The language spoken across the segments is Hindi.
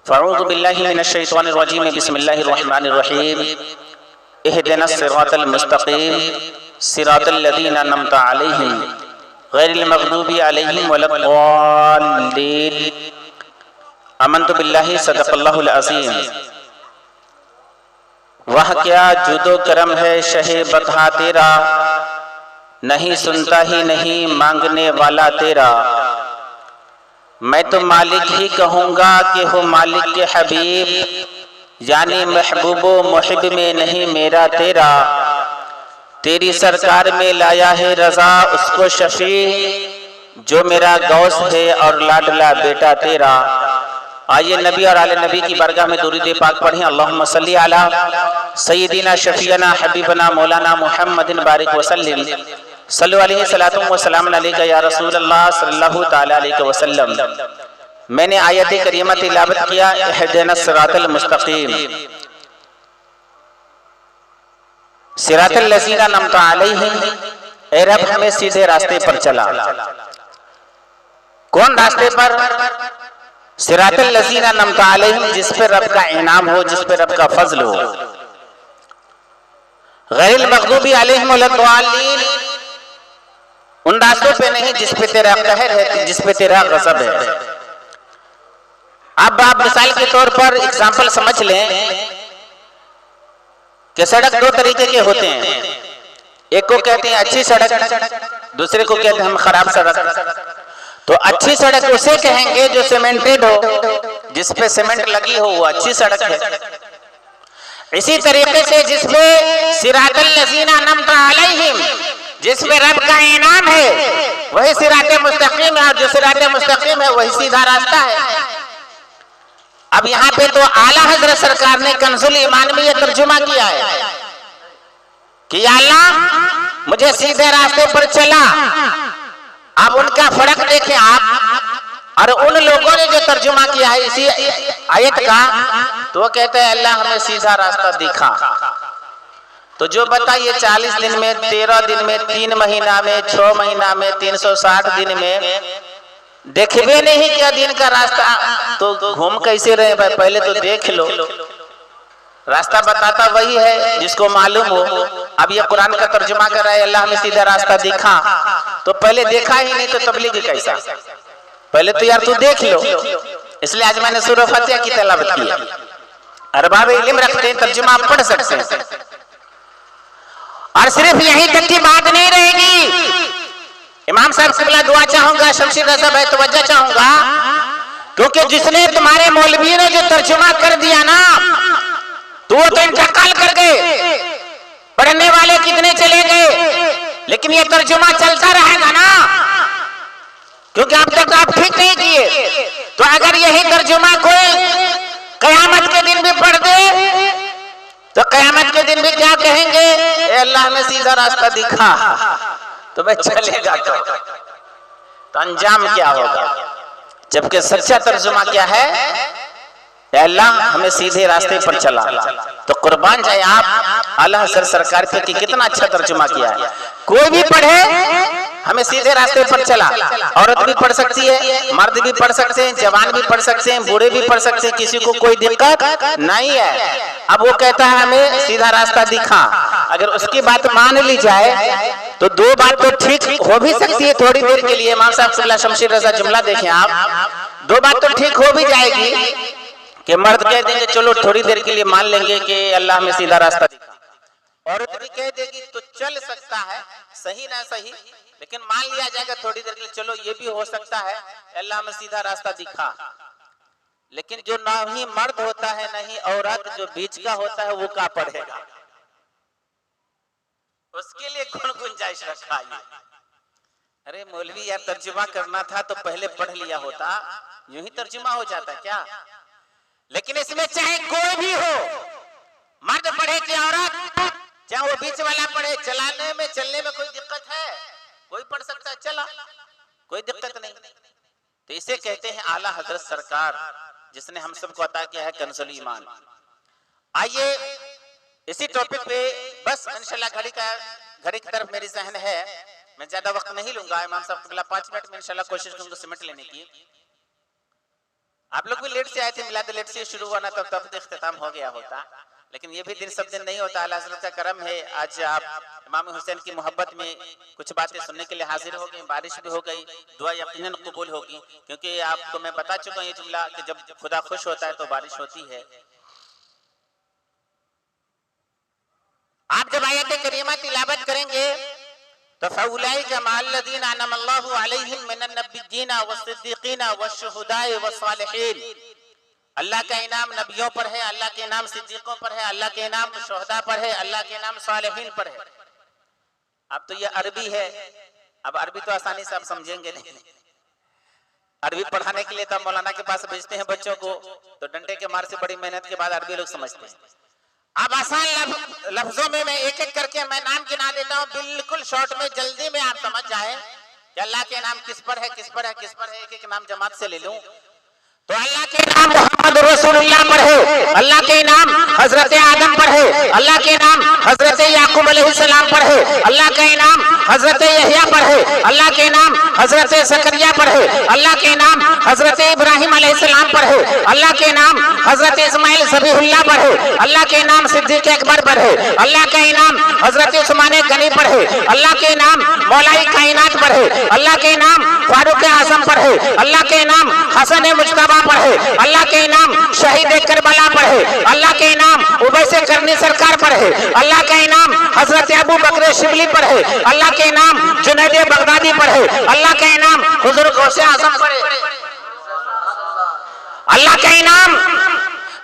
फ़अऊज़ु बिल्लाहि मिनश्शैतानिर्रजीम बिस्मिल्लाहिर्रहमानिर्रहीम इहदिनस सिरातल मुस्तक़ीम सिरातल लज़ीना अनअमता अलैहिम गैरिल मग़दूबि अलैहिम वलद्दाल्लीन। आमन्तु बिल्लाहि सदक़ल्लाहुल अज़ीम। वह क्या जुदो करम है शहे बता तेरा, नहीं सुनता ही नहीं मांगने वाला तेरा। मैं तो मालिक ही कहूँगा कि हो मालिक के हबीब, यानी महबूबो मुहिब में नहीं मेरा तेरा। तेरी सरकार में लाया है रज़ा उसको शफी, जो मेरा गौस है और लाडला बेटा तेरा। आइए नबी और आले नबी की बरगाह में दुरूद पाक पढ़ें। अल्लाहुम्मा सल्ली अला सय्यिदिना शफीअना हबीबना मौलाना मुहम्मदिन बारिक वसल्लिम सल्लु अलैहि सलातु व सलाम अलैका या रसूलल्लाह सल्लल्लाहु तआला अलैहि वसल्लम। मैंने आयत करीमा तिलावत किया इहदिनस सिरातल मुस्तक़ीम सिरातल लज़ीना अनअमता अलैहिम। ए रब हमें सीधे रास्ते पर चला। कौन रास्ते पर? सिरातल लज़ीना अनअमता अलैहिम, जिस पे रब का इनाम हो, जिस पे रब का फजल हो। गैरिल मग़दूबि अलैहिम वलद्दाल्लीन, उन रास्तों पे नहीं जिस पे तेरा कहर है, जिस पे तेरा गज़ब है। अब आप मिसाल के तौर पर एग्जाम्पल समझ लें कि सड़क दो तरीके के होते हैं। एक को कहते हैं अच्छी सड़क, दूसरे को कहते हैं हम खराब सड़क। तो अच्छी सड़क उसे कहेंगे जो सीमेंटेड हो, जिस पे सीमेंट लगी हो, वो अच्छी सड़क है। इसी तरीके से जिसपे सिरातल लज़ीना अनअमता अलैहिम, जिसमें रब का इनाम है, वही सिराते मुस्तकीम है, और जो सिराते मुस्तकीम है वही सीधा रास्ता है। अब यहाँ पे तो आला हजरत सरकार ने कंजुल ईमान में यह तर्जुमा किया है कि या अल्लाह मुझे सीधे रास्ते पर चला। अब उनका फर्क देखें आप और उन लोगों ने जो तर्जुमा किया है इसी आयत का, तो वो कहते हैं अल्लाह हमें सीधा रास्ता दिखा। तो जो बताइए 40 दिन में, 13 दिन में, 3 महीना में, 6 महीना में, 360 दिन में देखबे नहीं क्या दिन का रास्ता, तो घूम कैसे रहे भाई? पहले तो देख लो। रास्ता बताता वही है जिसको मालूम हो। अब ये कुरान का तर्जुमा कर रहा है अल्लाह हमें सीधा रास्ता दिखा, तो पहले देखा ही नहीं तो तबलीग कैसा? पहले तो यार तू देख लो। इसलिए आज मैंने सूरह फातिहा की तिलावत की। अरबाब इल्म रखते हैं, तर्जुमा आप पढ़ सकते हैं। और सिर्फ यहीं तक की बात नहीं रहेगी। इमाम साहब से दुआ चाहूंगा, शमशीर रज़ा भाई तवज्जो चाहूंगा, क्योंकि जिसने तुम्हारे मौलवी ने जो तर्जुमा कर दिया ना, तो वो तो इंतकाल कर गए, पढ़ने वाले कितने चले गए, लेकिन ये तर्जुमा चलता रहेगा ना, क्योंकि अब तक आप ठीक नहीं किए। तो अगर यही तर्जुमा कोई कयामत के दिन भी पढ़ दे, तो कयामत के दिन भी क्या कहेंगे? ए अल्लाह ने सीधा रास्ता दिखा, तो मैं चलेगा तो अंजाम क्या होगा? जबकि सच्चा तर्जुमा क्या है? अल्लाह हमें सीधे रास्ते पर चला। तो कुर्बान जाए आप आला हज़रत सरकार पे कि कितना अच्छा तर्जुमा किया है। कोई भी पढ़े हमें सीधे रास्ते पर चला। औरत भी पढ़ सकती है, मर्द भी पढ़ सकते हैं, जवान भी पढ़ सकते हैं, बूढ़े भी पढ़ सकते हैं, किसी को कोई दिक्कत नहीं है। अब वो कहता है हमें सीधा रास्ता दिखा। अगर उसकी बात मान ली जाए तो दो बात तो ठीक हो भी सकती है थोड़ी देर के लिए। इमाम साहब शमशीर रज़ा जुमला देखें आप, दो बात तो ठीक हो भी जाएगी कि मर्द कह देंगे चलो थोड़ी देर के लिए मान लेंगे कि अल्लाह में सीधा रास्ता दिखा, औरत भी कह देगी तो चल सकता है, सही ना सही, लेकिन मान लिया जाएगा थोड़ी देर के लिए, चलो ये भी हो सकता है अल्लाह में सीधा रास्ता दिखा। लेकिन जो ना ही मर्द होता है ना ही औरत, जो बीच का होता है वो क्या पढ़ेगा? उसके लिए कौन गुंजाइश रखा है? अरे मौलवी यार तर्जुमा करना था तो पहले पढ़ लिया होता, यूं ही तर्जुमा हो जाता क्या? लेकिन इसमें चाहे कोई भी हो, मर्द पढ़े कि औरत, चाहे वो बीच वाला पढ़े, चलाने में चलने में कोई दिक्कत है? कोई पढ़ सकता है, चला, कोई दिक्कत नहीं। तो इसे कहते हैं आला हजरत सरकार, जिसने हम सबको अता किया है कंजुल ईमान। आइए इसी टॉपिक पे बस इंशाल्लाह घड़ी की तरफ मेरी जहन है, मैं ज्यादा वक्त नहीं लूंगा। इमाम साहब 5 मिनट में इंशाल्लाह कोशिश करूंगा सिमट लेने की। आप लोग भी लेट से आए थे, मिलाद लेट से शुरू हुआ ना, तब इख्तिताम हो गया होता, लेकिन ये भी दिन सब दिन नहीं होता। अल्लाह हज़रत का करम है, आज आप इमाम हुसैन की मोहब्बत में कुछ बातें सुनने के लिए हाजिर हो गई। बारिश भी हो गई, दुआ यकीनन कबूल होगी, क्योंकि आपको मैं बता चुका हूँ ये जुमला कि जब खुदा खुश होता है तो बारिश होती है। आप जब आयत करीमा तिलावत करेंगे तो फउलाइका मअल्लज़ीन अनअमल्लाहु अलैहिम मिनन नबिय्यीना वस्सिद्दीक़ीना वश्शुहदाए वस्सालिहीन। अल्लाह का इनाम नबियों पर है, अल्लाह के इनाम सिद्दीकों पर है, अल्लाह के इनाम शुहदा पर है, अल्लाह के इनाम सालिहीन पर है। अब तो ये अरबी है, अब अरबी तो आसानी से आप समझेंगे नहीं। अरबी पढ़ाने के लिए तो मौलाना के पास भेजते हैं बच्चों को, तो डंडे के मार से बड़ी मेहनत के बाद अरबी लोग समझते हैं। अब आसान लफ्जों में मैं एक एक करके मैं नाम गिना देता हूँ, बिल्कुल शॉर्ट में, जल्दी में आप समझ जाए कि अल्लाह के नाम किस पर है, किस पर है, किस पर है। एक एक नाम जमात से ले लूं तो अल्लाह के नाम मोहम्मद रसूलुल्लाह पर है, अल्लाह के नाम हजरत आदम पर है, अल्लाह के नाम हजरत याकूब अलैहिस्सलाम पर है, अल्लाह का नाम हजरत यहया पर है, अल्लाह के नाम हजरत सकरिया पर है, अल्लाह के नाम हजरत इब्राहिम अलैहिस्सलाम पर है, अल्लाह के नाम हजरत इस्माइल ज़बीहुल्लाह पर है, अल्लाह के नाम सिद्दीक़ अकबर पर है, अल्लाह का नाम हजरत उस्मान गनी पर है, अल्लाह के नाम मौलाई कायनात पर है, अल्लाह के नाम फारूक आज़म पर है, अल्लाह के नाम हसन मुज्तबा पर है, अल्लाह के नाम शहीद करबला पर है, अल्लाह के नाम उवैस करनी सरकार पर है, अल्लाह का नाम हजरत अबू बकर शिबली पर है, अल्लाह के नाम जुनैद बगदादी पर है, अल्लाह का नाम हुजूर गौसे आजम पर है, अल्लाह का नाम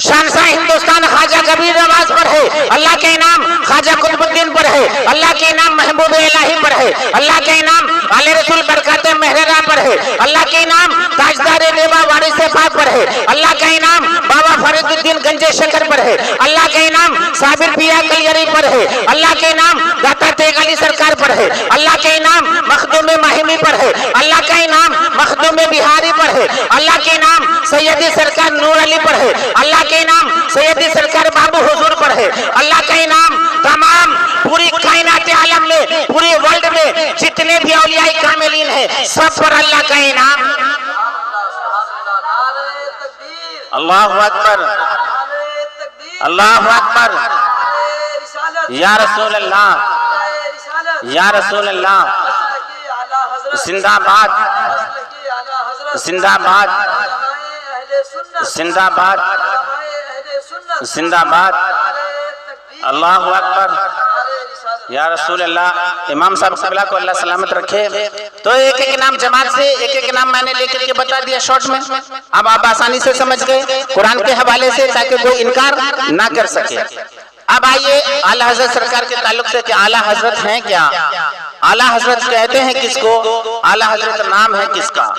शानशाह हिंदुस्तान ख्वाजा कबीर नवाज पर है, अल्लाह के नाम ख्वाजा कुतुबुद्दीन पर है, अल्लाह के नाम महबूब इलाही पर है, अल्लाह के नाम आले रसूल बरकत मेहरा पर है, अल्लाह के नाम ताजदार रेवा वारिस पाक पर है, अल्लाह का नाम बाबा फरीदुद्दीन गंजे शकर पर है, अल्लाह के नाम साबिर पिया कलियरी पर है, अल्लाह के नाम दाता तेग अली सरकार पर है, अल्लाह के नाम मखदूम माहिमी पर है, अल्लाह का नाम मखदूम बिहारी पर है, अल्लाह के नाम सैयदी सरकार नूर अली पर है, अल्लाह के नाम सैयदी सरकार बाबू हुजूर पर है, अल्लाह का नाम तमाम पूरी कायनात आलम में, पूरी वर्ल्ड में जितने भी औलियाए कामिलीन हैं सब पर अल्लाह का नाम। अल्लाहु अकबर, अल्लाहु अकबर, या रसूल अल्लाह, या रसूल अल्लाह, जिंदाबाद, जिंदाबाद, जिंदाबाद, जिंदाबाद, अल्लाहु अकबर, या रसूल अल्लाह। इमाम साहब क़िबला को अल्लाह सलामत रखे। तो एक एक नाम जमात से एक एक नाम मैंने लेकर के बता दिया शॉर्ट में, अब आप आसानी से समझ गए कुरान के हवाले से, ताकि कोई इनकार ना कर सके। अब आइए आला हजरत सरकार के ताल्लुक से कि आला हजरत हैं क्या, आला हजरत कहते हैं किसको, आला हजरत नाम है किसका।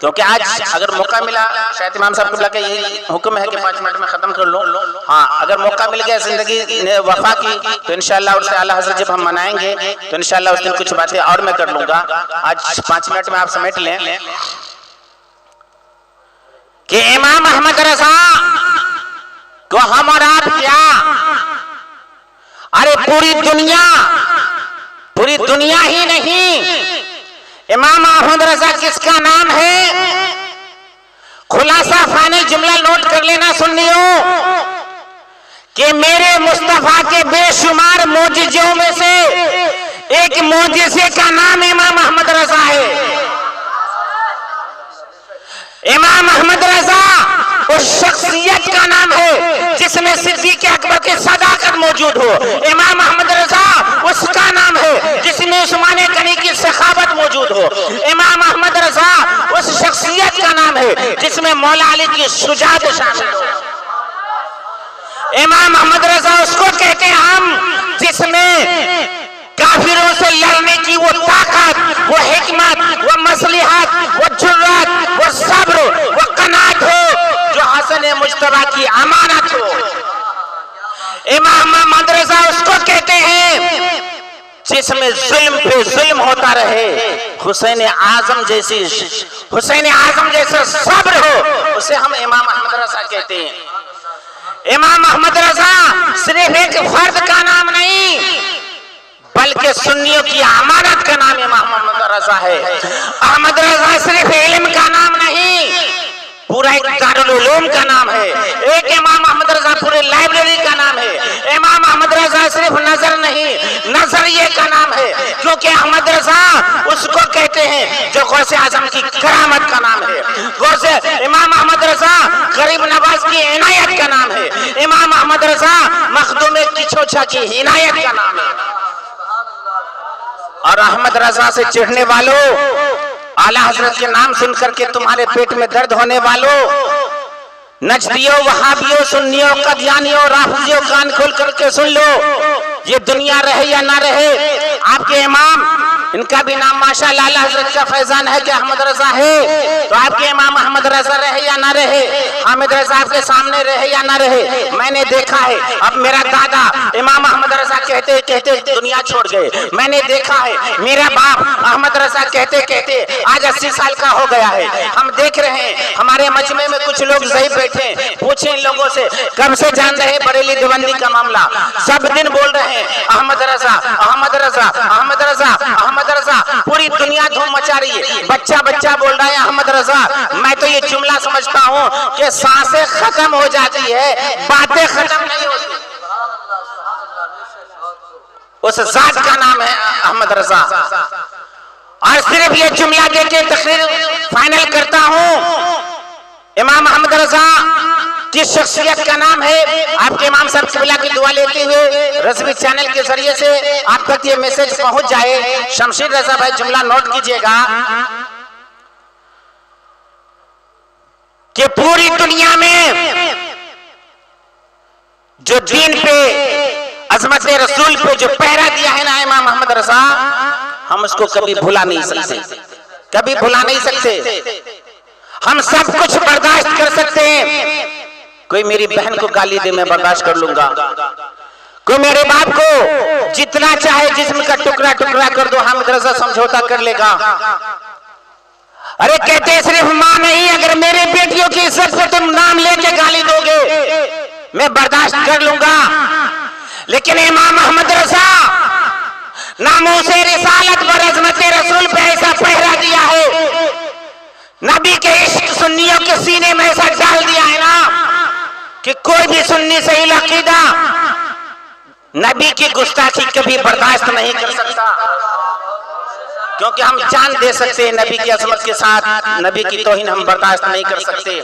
क्योंकि आज अगर मौका मिला, शायद इमाम साहब क़िबला का यही हुक्म है कि 5 मिनट में खत्म कर लो। हाँ, अगर मौका मिल गया जिंदगी ने वफा की तो इंशाअल्लाह उससे आला हजरत जब हम मनाएंगे तो इंशाअल्लाह उस दिन कुछ बातें और मैं कर लूंगा। आज 5 मिनट में आप समेट लें कि इमाम अहमद रज़ा को हम और आप क्या, अरे पूरी दुनिया ही नहीं, इमाम अहमद रज़ा किसका नाम है? खुलासा फाइनल जुमला नोट कर लेना सुन्नियों कि मेरे मुस्तफा के बेशुमार मोजिज़ों में से एक मोजिज़े का नाम इमाम अहमद रज़ा है। इमाम अहमद रज़ा उस शख्सियत का नाम है जिसमें सिद्दीक़ अकबर की सदाकत मौजूद हो। इमाम अहमद रज़ा उसका नाम है जिसमें उस्मान गनी की सखावत मौजूद हो। इमाम अहमद रज़ा उस शख्सियत का नाम है जिसमें मौला अली की शुजाअत शामिल हो। इमाम अहमद रज़ा उसको कहते हैं हम जिसमें काफिरों से लड़ने की वो ताकत, वो हिकमत, वो मसलिहत, वो जुर्रत, वो सब्र, वो कनात हो जो हसन मुज्तबा की अमानत हो। इमाम अहमद रज़ा उसको कहते हैं जिसमें जुल्म पे जुल्म होता रहे, हुसैन आजम जैसा सब्र हो, उसे हम इमाम अहमद रज़ा कहते हैं। इमाम अहमद रज़ा सिर्फ एक फर्द का नाम नहीं बल्कि सुन्नियों की अमानत का नाम इमाम अहमद रज़ा है। अहमद रज़ा सिर्फ इल्म का नाम नहीं, पूरा एक दारुल उलूम का नाम है, एक इमाम अहमद रजा पूरे लाइब्रेरी का नाम है। इमाम अहमद रजा सिर्फ नजर नहीं, नजरिए का नाम है, क्योंकि अहमद रजा उसको कहते हैं जो गौसे आजम की करामत का नाम है। गौसे इमाम अहमद रजा गरीब नवाज की इनायत का नाम है। इमाम अहमद रजा मखदूम किचोचा की हिनायत का नाम है। और अहमद रजा से चिढ़ने वालों, आला हजरत के नाम सुनकर के तुम्हारे पेट में दर्द होने वालों, नजदियों, वहाबियों, सुन्नियों, कदियानियों, राफिजियों, कान खोल करके सुन लो, ये दुनिया रहे या ना रहे, आपके इमाम, इनका भी नाम माशाअल्लाह आला हजरत का फैजान है कि अहमद रजा है, तो आपके इमाम अहमद रजा रहे या ना रहे, हामिद रजा आपके सामने रहे या ना रहे, मैंने देखा है। अब मेरा दादा इमाम अहमद रजा कहते कहते दुनिया छोड़ गए, मैंने देखा है। मेरा बाप अहमद रजा कहते कहते आज 80 साल का हो गया है। हम देख रहे हैं हमारे मजमे में कुछ लोग सही बैठे, पूछे इन लोगों से कब से जान रहे बरेली देवबंदी का मामला, सब दिन बोल रहे हैं अहमद रजा, अहमद रजा, अहमद रजा, अहमद रजा, पूरी दुनिया धूम मचा रही है, बच्चा बच्चा बोल रहा है अहमद रजा। मैं तो ये जुमला समझता हूँ कि सांसें खत्म हो जाती है, बातें खत्म नहीं होती। उस जात का नाम है अहमद रजा। और सिर्फ ये जुमला देके तकरीर फाइनल करता हूँ। इमाम अहमद रजा किस शख्सियत का नाम है, आपके इमाम साहब किबला की दुआ लेते हुए रज़वी चैनल के जरिए से आप तक ये मैसेज पहुंच जाए। शमशीर रजा भाई जुमला नोट कीजिएगा कि पूरी दुनिया में जो दीन पे, अजमत रसूल पे जो पहरा दिया है ना इमाम अहमद रजा, हम उसको कभी भुला नहीं सकते, कभी भुला नहीं सकते। हम सब कुछ बर्दाश्त कर सकते हैं। कोई मेरी बहन को गाली दे मैं बर्दाश्त कर लूंगा, कोई मेरे बाप को जितना चाहे जिस्म का टुकड़ा टुकड़ा कर दो, अहमद रजा समझौता कर लेगा। अरे कहते सिर्फ मां नहीं, अगर मेरे बेटियों की इज्जत से तुम नाम लेके गाली दोगे मैं बर्दाश्त कर लूंगा। लेकिन इमाम अहमद रजा नामोसे रिसालत व अज़मत रसूल पे ऐसा पहरा दिया है, नबी के इश्क सुन्नियों के सीने में ऐसा डाल दिया है ना कि कोई भी सुन्नी सही अकीदा नबी की गुस्ताखी कभी बर्दाश्त नहीं कर सकता। क्योंकि हम जान दे सकते हैं नबी की अजमत के साथ, नबी की तौहीन हम बर्दाश्त नहीं कर सकते,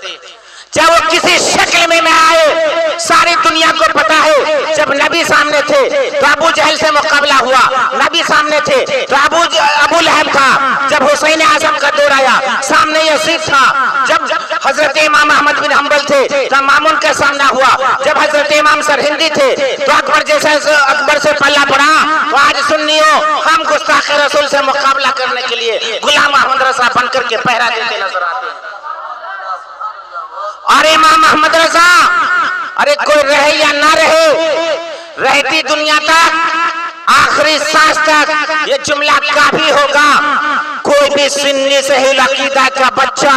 चाहे वो किसी शक्ल में न आए। सारी दुनिया को पता है जब नबी सामने थे तो अबू जहल से मुकाबला हुआ, नबी सामने थे तो अबू लहब था, जब हुसैन आजम का दौर आया सामने यजीद था, जब हजरत इमाम अहमद बिन हंबल थे तो मामून का सामना हुआ, जब हजरत इमाम सरहिंदी थे तो अकबर जैसे अकबर से पल्ला पड़ा। तो आज सुन्नियों हम गुस्ताख रसूल से मुकाबला करने के लिए गुलाम अहमद रजा बनकर के पहरा देते नजर आते हैं। अरे इमाम अहमद रजा, अरे कोई रहे या ना रहे, रहती दुनिया तक आखिरी सांस तक ये जुमला काफी होगा। कोई भी सुन्नी सही अकीदा का बच्चा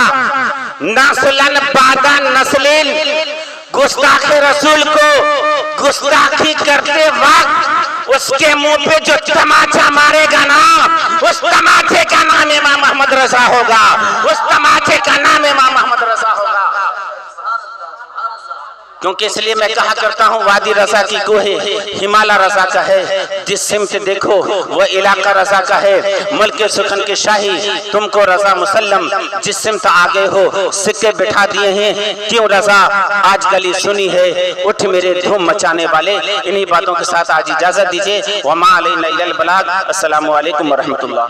नस्लन बादा नस्लिन गुस्ताखे रसूल को गुस्ताखी करते वक्त उसके मुंह पे जो तमाचा मारेगा ना, उस तमाचे का नाम इमाम अहमद रजा होगा, उस तमाचे का नाम इमाम अहमद रजा होगा। क्योंकि इसलिए मैं कहा करता हूँ वादी रजा की गोहे हिमालय रजा का है, जिस सिमत देखो वह इलाका रजा का है। मुल्क सुखन की शाही तुमको रजा मुसल्लम, जिस सिमत आगे हो सिक्के बिठा दिए हैं, क्यों रजा आज गली सुनी है, उठ मेरे धूम मचाने वाले। इन्हीं बातों के साथ आज इजाजत दीजिए। वमा अलैना इल्लल बलाग। अस्सलामु अलैकुम व रहमतुल्लाह।